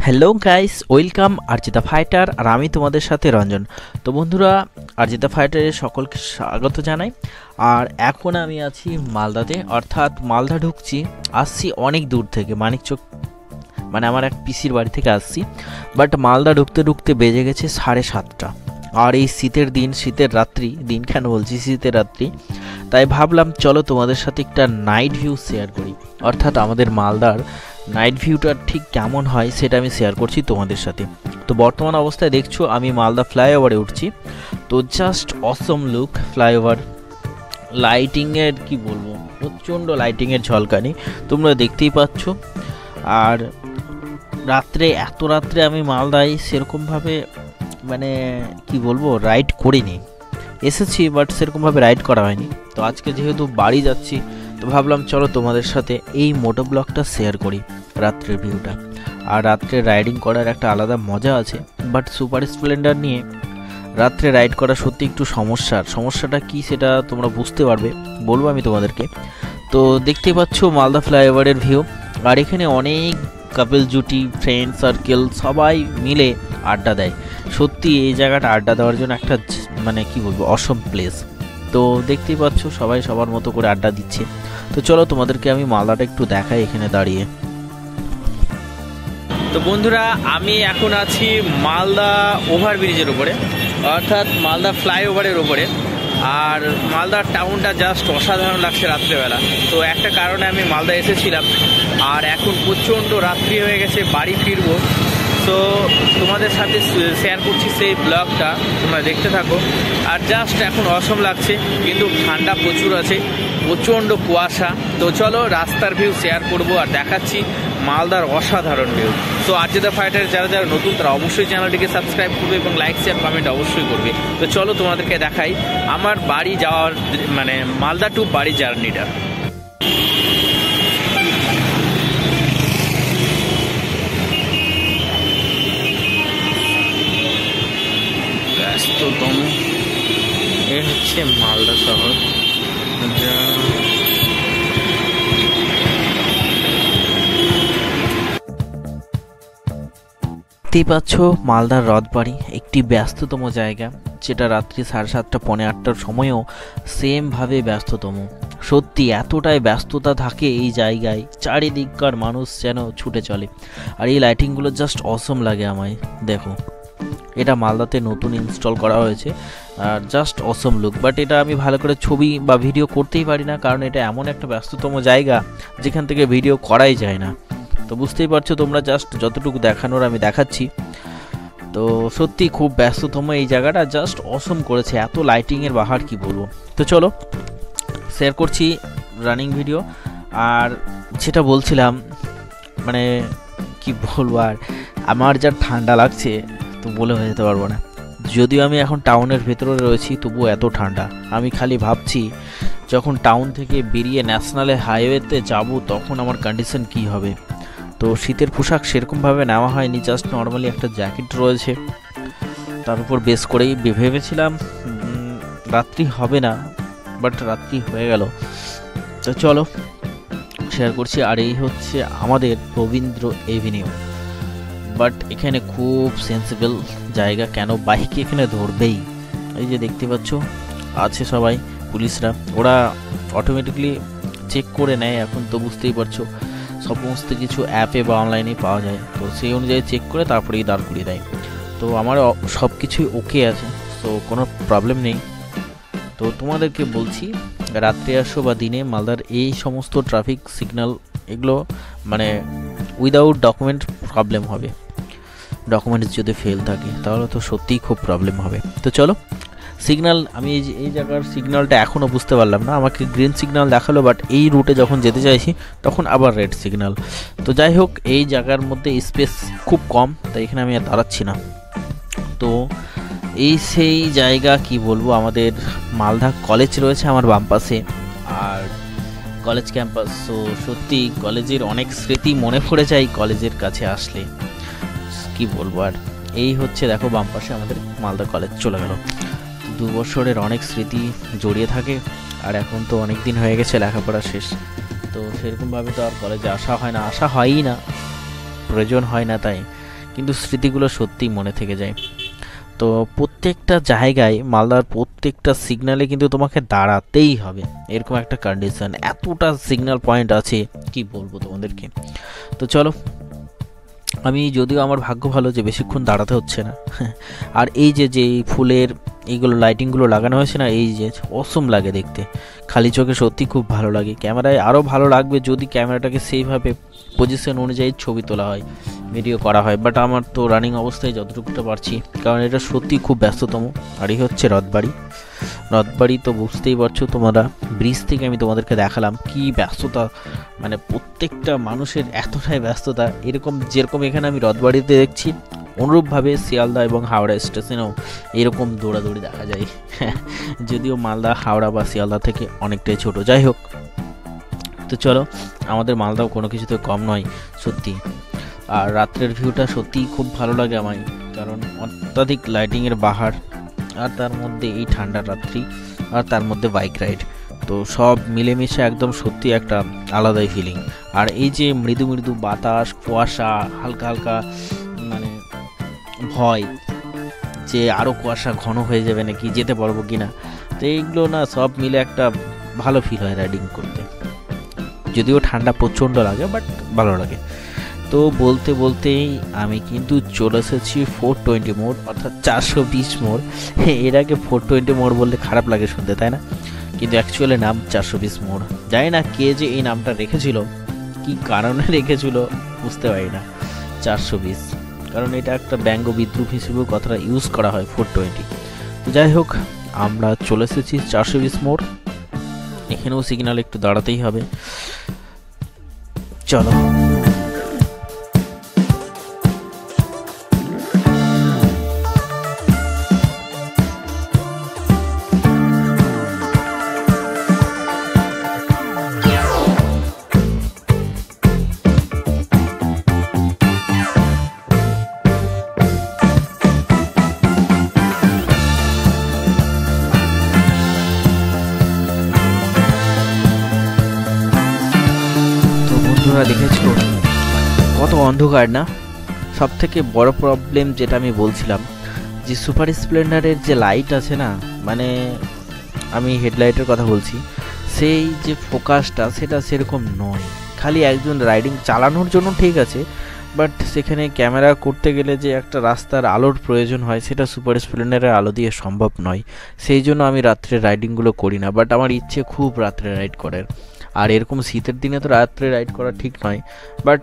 Hello guys, welcome Arjita fighter. আর আমি তোমাদের সাথে রঞ্জন। তো বন্ধুরা, আরজিতা ফাইটারে সকলকে স্বাগত জানাই। আর এখন আমি আছি মালদাতে, অর্থাৎ মালদা আসছি অনেক দূর থেকে, মানিকচক মানে আমার এক পিসির বাড়ি থেকে আসছি। বাট মালদা ঢুকতে ঢুকতে বেজে গেছে 7:30। আর এই শীতের দিন, শীতের রাত্রি, দিন কেন বলছি, শীতের রাত্রি, তাই ভাবলাম চলো তোমাদের সাথে একটা নাইট ভিউ শেয়ার করি। অর্থাৎ আমাদের মালদার নাইট ভিউটা ঠিক কেমন হয় সেটা আমি শেয়ার করছি তোমাদের সাথে। তো বর্তমান অবস্থায় দেখছো আমি মালদা ফ্লাইওভারে উঠছি। তো জাস্ট অসম লুক ফ্লাইওভার, লাইটিংয়ের কি বলবো, প্রচণ্ড লাইটিংয়ের ঝলকানি তোমরা দেখতেই পাচ্ছ। আর রাত্রে, এত রাত্রে আমি মালদায় সেরকমভাবে মানে কি বলবো রাইড করিনি, এসেছি বাট সেরকমভাবে রাইড করা হয়নি। তো আজকে যেহেতু বাড়ি যাচ্ছি, তো ভাবলাম চলো তোমাদের সাথে এই মোটো ব্লগটা শেয়ার করি, রাত্রের ভিউটা। আর রাত্রে রাইডিং করার একটা আলাদা মজা আছে, বাট সুপার স্প্লেন্ডার নিয়ে রাত্রে রাইড করা সত্যি একটু সমস্যাটা কি সেটা তোমরা বুঝতে পারবে, বলবো আমি তোমাদেরকে। তো দেখতেই পাচ্ছ মালদা ফ্লাইওভারের ভিউ। আর এখানে অনেক কাপল জুটি, ফ্রেন্ড সার্কেল সবাই মিলে আড্ডা দেয়। সত্যি এই জায়গাটা আড্ডা দেওয়ার জন্য একটা মানে কি বলবো অসম প্লেস। তো দেখতেই পাচ্ছ সবাই সবার মতো করে আড্ডা দিচ্ছে। তো চলো তোমাদেরকে আমি মালদাটা একটু দেখাই এখানে দাঁড়িয়ে। তো বন্ধুরা, আমি এখন আছি মালদা ওভারব্রিজের উপরে, অর্থাৎ মালদা ফ্লাইওভারের উপরে। আর মালদার টাউনটা জাস্ট অসাধারণ লাগছে রাত্রেবেলা। তো একটা কারণে আমি মালদা এসেছিলাম, আর এখন প্রচণ্ড রাত্রি হয়ে গেছে, বাড়ি ফিরবো। তো তোমাদের সাথে শেয়ার করছি সেই ব্লগটা, তোমরা দেখতে থাকো। আর জাস্ট এখন অসম লাগছে, কিন্তু ঠান্ডা প্রচুর আছে, প্রচণ্ড কুয়াশা। তো চলো রাস্তার ভিউ শেয়ার করব আর দেখাচ্ছি মালদার অসাধারণ ভিউ। তো আরজিতা ফাইটার যারা যারা নতুন তারা অবশ্যই চ্যানেলটিকে সাবস্ক্রাইব করবে এবং লাইক শেয়ার কমেন্ট অবশ্যই করবে। তো চলো তোমাদেরকে দেখাই আমার বাড়ি যাওয়ার মানে মালদা টু বাড়ি জার্নিটা। ব্যস্ততম এ হচ্ছে মালদা শহর, যা দেখতেই পাচ্ছ মালদার রথবাড়ি, একটি ব্যস্ততম জায়গা, যেটা রাত্রি 7:30 পৌনে 8টার সময়ও সেমভাবে ব্যস্ততম। সত্যি এতটাই ব্যস্ততা থাকে এই জায়গায়, চারিদিককার মানুষ যেন ছুটে চলে। আর এই লাইটিংগুলো জাস্ট অসম লাগে আমায়। দেখো, এটা মালদাতে নতুন ইনস্টল করা হয়েছে, আর জাস্ট অসম লুক। বাট এটা আমি ভালো করে ছবি বা ভিডিও করতেই পারি না, কারণ এটা এমন একটা ব্যস্ততম জায়গা যেখান থেকে ভিডিও করাই যায় না। তো বুঝতেই পারছো তোমরা, জাস্ট যতটুকু দেখানোর আমি দেখাচ্ছি। তো সত্যি খুব ব্যস্ততম এই জায়গাটা, জাস্ট অসম করেছে, এত লাইটিংয়ের বাহার কি বলবো। তো চলো শেয়ার করছি রানিং ভিডিও। আর যেটা বলছিলাম মানে কি বলবো, আর আমার যা ঠান্ডা লাগছে তো বলে হয়ে যেতে পারবো না। যদিও আমি এখন টাউনের ভেতরে রয়েছি, তবুও এত ঠান্ডা। আমি খালি ভাবছি যখন টাউন থেকে বেরিয়ে ন্যাশনালে হাইওয়েতে যাব তখন আমার কন্ডিশন কি হবে। তো শীতের পোশাক সেরকমভাবে নেওয়া হয়নি, জাস্ট নর্মালি একটা জ্যাকেট রয়েছে, তার উপর বেস করেই ভেবেছিলাম রাত্রি হবে না, বাট রাত্রি হয়ে গেল। তো চলো শেয়ার করছি। আর এই হচ্ছে আমাদের রবীন্দ্র এভিনিউ। বাট এখানে খুব সেন্সিবল জায়গা, কেন বাইকে এখানে ধরবেই। এই যে দেখতে পাচ্ছ আছে সবাই পুলিশরা, ওরা অটোমেটিকলি চেক করে নেয় এখন। তো বুঝতেই পারছো সমস্ত কিছু অ্যাপে বা অনলাইনে পাওয়া যায়, তো সেই অনুযায়ী চেক করে তারপরেই দাঁড় করিয়ে দেয়। তো আমার সব কিছুই ওকে আছে, তো কোনো প্রবলেম নেই। তো তোমাদেরকে বলছি রাত্রে আসো বা দিনে, মালদার এই সমস্ত ট্রাফিক সিগন্যাল এগুলো মানে উইদাউট ডকুমেন্ট প্রবলেম হবে। ডকুমেন্টস যদি ফেল থাকে তাহলে তো সত্যিই খুব প্রবলেম হবে। তো চলো সিগন্যাল, আমি এই জায়গার সিগন্যালটা এখনও বুঝতে পারলাম না, আমাকে গ্রিন সিগন্যাল দেখালো, বাট এই রুটে যখন যেতে চাইছি তখন আবার রেড সিগন্যাল। তো যাই হোক, এই জায়গার মধ্যে স্পেস খুব কম, তাই এখানে আমি আর দাঁড়াচ্ছি না। তো এই সেই জায়গা কি বলবো, আমাদের মালদা কলেজ রয়েছে আমার বাম পাশে, আর কলেজ ক্যাম্পাস। তো সত্যি কলেজের অনেক স্মৃতি মনে পড়ে যায় কলেজের কাছে আসলে, কি বলবো। আর এই হচ্ছে দেখো বাম পাশে আমাদের মালদা কলেজ চলে গেল। 2 বছরের অনেক স্মৃতি জড়িয়ে থাকে, আর এখন তো অনেক দিন হয়ে গেছে লেখাপড়া শেষ, তো সেরকমভাবে তো আর কলেজে আসা হয়ই না, প্রয়োজন হয় না, তাই কিন্তু স্মৃতিগুলো সত্যিই মনে থেকে যায়। তো প্রত্যেকটা জায়গায় মালদার প্রত্যেকটা সিগন্যালে কিন্তু তোমাকে দাঁড়াতেই হবে, এরকম একটা কন্ডিশন, এতটা সিগন্যাল পয়েন্ট আছে কি বলবো তোমাদেরকে। তো চলো, আমি যদিও আমার ভাগ্য ভালো যে বেশিক্ষণ দাঁড়াতে হচ্ছে না। আর এই যে যে ফুলের এইগুলো লাইটিংগুলো লাগানো হয়েছে না, এই যে অসম লাগে দেখতে, খালি চোখে সত্যি খুব ভালো লাগে। ক্যামেরায় আরও ভালো লাগবে যদি ক্যামেরাটাকে সেইভাবে পজিশন অনুযায়ী ছবি তোলা হয়, ভিডিও করা হয়, বাট আমার তো রানিং অবস্থায় যতটুকুটা পারছি, কারণ এটা সত্যি খুব ব্যস্ততম। আর এই হচ্ছে রথবাড়ি। রথবাড়ি তো বুঝতেই পারছো তোমরা, ব্রিজ থেকে আমি তোমাদেরকে দেখালাম কি ব্যস্ততা, মানে প্রত্যেকটা মানুষের এতটাই ব্যস্ততা, এরকম যেরকম এখানে আমি রথবাড়িতে দেখছি অনুরূপভাবে শিয়ালদা এবং হাওড়া স্টেশনেও এরকম দৌড়াদৌড়ি দেখা যায়। যদিও মালদা হাওড়া বা শিয়ালদা থেকে অনেকটাই ছোট, যাই হোক। তো চলো, আমাদের মালদাও কোনো কিছুতে কম নয় সত্যি। আর রাত্রের ভিউটা সত্যিই খুব ভালো লাগে আমায়, কারণ অত্যাধিক লাইটিংয়ের বাহার, আর তার মধ্যে এই ঠান্ডা রাত্রি, আর তার মধ্যে বাইক রাইড, তো সব মিলেমিশে একদম সত্যি একটা আলাদাই ফিলিং। আর এই যে মৃদু মৃদু বাতাস, কুয়াশা, হালকা হালকা মানে ভয় যে আরও কুয়াশা ঘন হয়ে যাবে নাকি, যেতে পারবো কি না, তো এইগুলো না সব মিলে একটা ভালো ফিল হয় রাইডিং করতে। যদিও ঠান্ডা প্রচণ্ড লাগে, বাট ভালো লাগে। তো বলতে বলতেই আমি কিন্তু চলে এসেছি 420 মোড়, অর্থাৎ 420 মোড়। এর আগে 420 মোড় বললে খারাপ লাগে শুনতে, তাই না? কিন্তু অ্যাকচুয়ালি নাম 420 মোড়। জানি না কে যে এই নামটা রেখেছিল, কি কারণে রেখেছিল বুঝতে পারি না। 420 কারণ এটা একটা ব্যঙ্গ বিদ্রুপ হিসেবেও কথাটা ইউজ করা হয় 420। তো যাই হোক, আমরা চলে এসেছি 420 মোড়। এখানেও সিগন্যাল একটু দাঁড়াতেই হবে, চলো। দেখেছো কত অন্ধকার না? সব থেকে বড় প্রবলেম যেটা আমি বলছিলাম, যে সুপার স্প্লেন্ডারের যে লাইট আছে না, মানে আমি হেডলাইটের কথা বলছি, সেই যে ফোকাসটা সেটা সেরকম নয়। খালি একজন রাইডিং চালানোর জন্য ঠিক আছে, বাট সেখানে ক্যামেরা করতে গেলে যে একটা রাস্তার আলোর প্রয়োজন হয়, সেটা সুপার স্প্লেন্ডারের আলো দিয়ে সম্ভব নয়। সেই জন্য আমি রাত্রে রাইডিংগুলো করি না, বাট আমার ইচ্ছে খুব রাত্রে রাইড করার। আর এরকম শীতের দিনে তো রাত্রে রাইড করা ঠিক নয়, বাট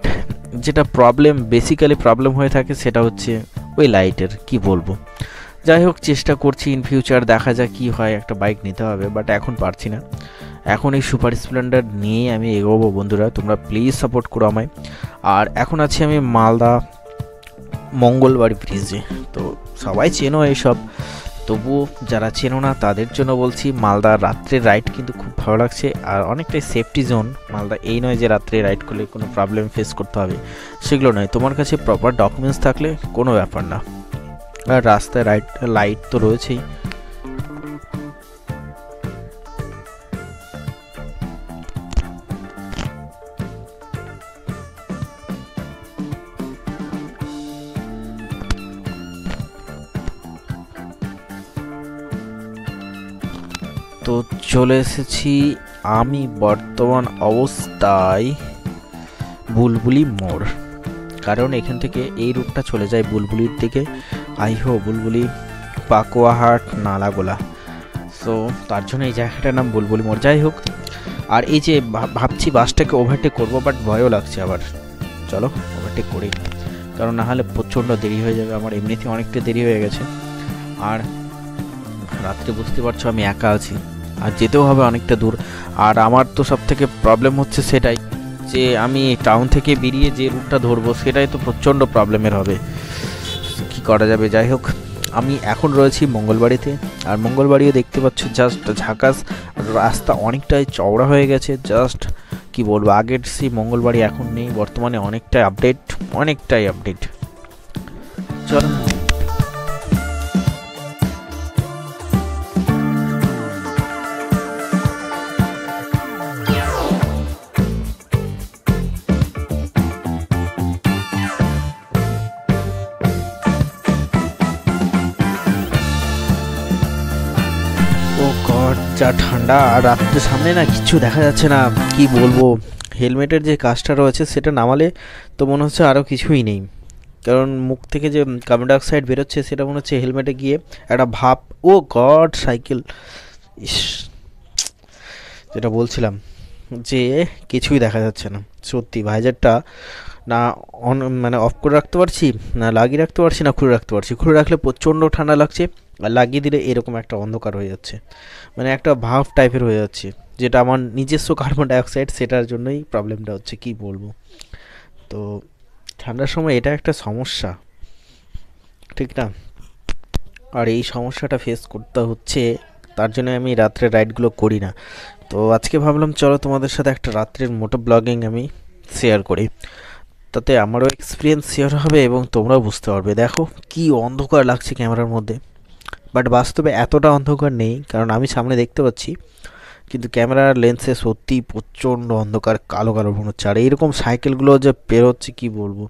যেটা প্রবলেম, বেসিক্যালি প্রবলেম হয়ে থাকে সেটা হচ্ছে ওই লাইটের, কি বলবো। যাই হোক, চেষ্টা করছি ইন ফিউচার, দেখা যাক কি হয়, একটা বাইক নিতে হবে, বাট এখন পারছি না। এখন এই সুপার স্প্লেন্ডার নিয়ে আমি এগোবো বন্ধুরা, তোমরা প্লিজ সাপোর্ট করো আমায়। আর এখন আছি আমি মালদা মঙ্গলবাড়ি ব্রিজে। তো সবাই চেনো এইসব, তবুও যারা চেনো না তাদের জন্য বলছি, মালদা রাত্রে রাইড কিন্তু খুব ভালো লাগছে, আর অনেকটাই সেফটি জোন মালদা। এই নয় যে রাত্রে রাইড করলে কোনো প্রবলেম ফেস করতে হবে, সেগুলো নয়। তোমার কাছে প্রপার ডকুমেন্টস থাকলে কোনো ব্যাপার না। আর রাস্তায় লাইট তো রয়েছেই। তো চলে এসেছি আমি বর্তমান অবস্থায় বুলবুলি মোড়, কারণ এখান থেকে এই রুটটা চলে যায় বুলবুলির দিকে, আইহো বুলবুলি, পাকুয়াহাট, নালাগোলা। সো তার জন্য এই জায়গাটার নাম বুলবুলি মোড়। যাই হোক, আর এই যে ভাবছি বাসটাকে ওভারটেক করবো, বাট ভয়ও লাগছে আবার। চলো ওভারটেক করি, কারণ না হলে প্রচণ্ড দেরি হয়ে যাবে, আমার এমনিতে অনেকটা দেরি হয়ে গেছে। আর রাত্রে বুঝতে পারছো আমি একা আছি, আর যেতেও হবে অনেকটা দূর। আর আমার তো সব থেকে প্রবলেম হচ্ছে সেটাই, যে আমি টাউন থেকে বেরিয়ে যে রুটটা ধরবো সেটাই তো প্রচণ্ড প্রবলেমের হবে, কি করা যাবে। যাই হোক, আমি এখন রয়েছি মঙ্গলবাড়িতে, আর মঙ্গলবাড়িও দেখতে পাচ্ছ জাস্ট ঝাকাস, রাস্তা অনেকটাই চওড়া হয়ে গেছে। জাস্ট কি বলবো, আগের সেই মঙ্গলবাড়ি এখন নেই, বর্তমানে অনেকটাই আপডেট। চলো, যা ঠান্ডা, আর রাত্রে সামনে না কিছু দেখা যাচ্ছে না, কি বলবো। হেলমেটের যে কাজটা রয়েছে সেটা নামালে তো মনে হচ্ছে আরও কিছুই নেই, কারণ মুখ থেকে যে কার্বন ডাইঅক্সাইড বেরোচ্ছে সেটা মনে হচ্ছে হেলমেটে গিয়ে একটা ভাপ। ও গড, সাইকেল! ইস, যেটা বলছিলাম যে কিছুই দেখা যাচ্ছে না সত্যি। ভাইজারটা না অন মানে অফ করে রাখতে পারছি, না লাগিয়ে রাখতে পারছি, না খুলে রাখতে পারছি। খুলে রাখলে প্রচণ্ড ঠান্ডা লাগছে, আর লাগিয়ে দিলে এরকম একটা অন্ধকার হয়ে যাচ্ছে, মানে একটা ভাব টাইপের হয়ে যাচ্ছে, যেটা আমার নিজস্ব কার্বন ডাইঅক্সাইড, সেটার জন্যই প্রবলেমটা হচ্ছে, কি বলবো। তো ঠান্ডার সময় এটা একটা সমস্যা, ঠিক না? আর এই সমস্যাটা ফেস করতে হচ্ছে, তার জন্য আমি রাত্রে রাইডগুলো করি না। তো আজকে ভাবলাম চলো তোমাদের সাথে একটা রাত্রের মোটো ব্লগিং আমি শেয়ার করি, তাতে আমারও এক্সপিরিয়েন্স শেয়ার হবে এবং তোমরাও বুঝতে পারবে। দেখো কি অন্ধকার লাগছে ক্যামেরার মধ্যে, বাট বাস্তবে এতটা অন্ধকার নেই, কারণ আমি সামনে দেখতে পাচ্ছি, কিন্তু ক্যামেরার লেন্সে সত্যি প্রচণ্ড অন্ধকার, কালো কালো মনে হচ্ছে। আর এইরকম সাইকেলগুলো যে বেরোচ্ছে, কি বলবো,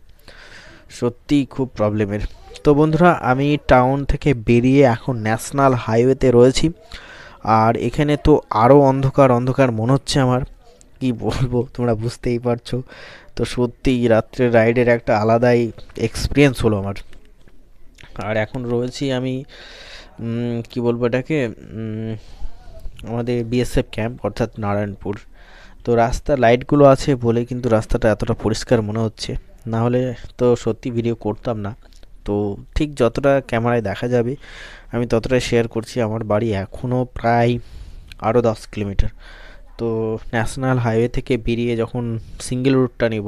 সত্যি খুব প্রবলেমের। তো বন্ধুরা, আমি টাউন থেকে বেরিয়ে এখন ন্যাশনাল হাইওয়েতে রয়েছি, আর এখানে তো আরও অন্ধকার অন্ধকার মনে হচ্ছে আমার, কি বলবো, তোমরা বুঝতেই পারছো। তো সত্যিই রাত্রে রাইডের একটা আলাদাই এক্সপিরিয়েন্স হলো আমার। আর এখন রয়েছি আমি কি বলবো এটাকে, আমাদের বিএসএফ ক্যাম্প, অর্থাৎ নারায়ণপুর। তো রাস্তার লাইটগুলো আছে বলে কিন্তু রাস্তাটা এতটা পরিষ্কার মনে হচ্ছে, না হলে তো সত্যি ভিডিও করতাম না। তো ঠিক যতটা ক্যামেরায় দেখা যাবে আমি ততটাই শেয়ার করছি। আমার বাড়ি এখনও প্রায় আরও 10 কিলোমিটার। তো ন্যাশনাল হাইওয়ে থেকে বেরিয়ে যখন সিঙ্গেল রুটটা নেব,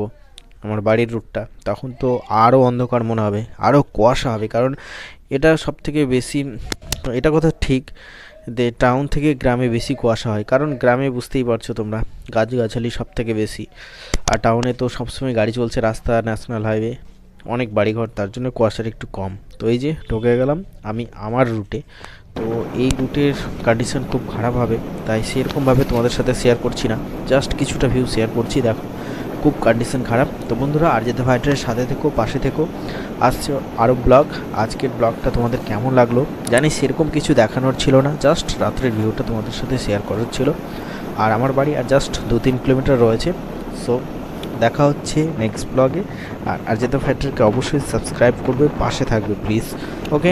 আমার বাড়ির রুটটা, তখন তো আরও অন্ধকার মনে হবে, আরও কুয়াশা হবে, কারণ এটা সবথেকে বেশি, এটা কথা ঠিক যে টাউন থেকে গ্রামে বেশি কুয়াশা হয়, কারণ গ্রামে বুঝতেই পারছো তোমরা, গাছগাছালি সব থেকে বেশি। আর টাউনে তো সবসময় গাড়ি চলছে, রাস্তা ন্যাশনাল হাইওয়ে, অনেক বাড়িঘর, তার জন্য কুয়াশাটা একটু কম। তো এই যে ঢুকে গেলাম আমি আমার রুটে। তো এই রুটের কন্ডিশন খুব খারাপ হবে, তাই সেরকমভাবে তোমাদের সাথে শেয়ার করছি না, জাস্ট কিছুটা ভিউ শেয়ার করছি। দেখো খুব কন্ডিশন খারাপ। তো বন্ধুরা, আর যেতে ফাইটারের সাথে থেকো, পাশে থেকো, আসছে আরও ব্লগ। আজকের ব্লগটা তোমাদের কেমন লাগলো জানি, সেরকম কিছু দেখানোর ছিল না, জাস্ট রাত্রের ভিউটা তোমাদের সাথে শেয়ার করার ছিল। আর আমার বাড়ি আর জাস্ট 2-3 কিলোমিটার রয়েছে। সো দেখা হচ্ছে নেক্সট ব্লগে। আর যেতে ফাইটারকে অবশ্যই সাবস্ক্রাইব করবে, পাশে থাকবে প্লিজ। ওকে।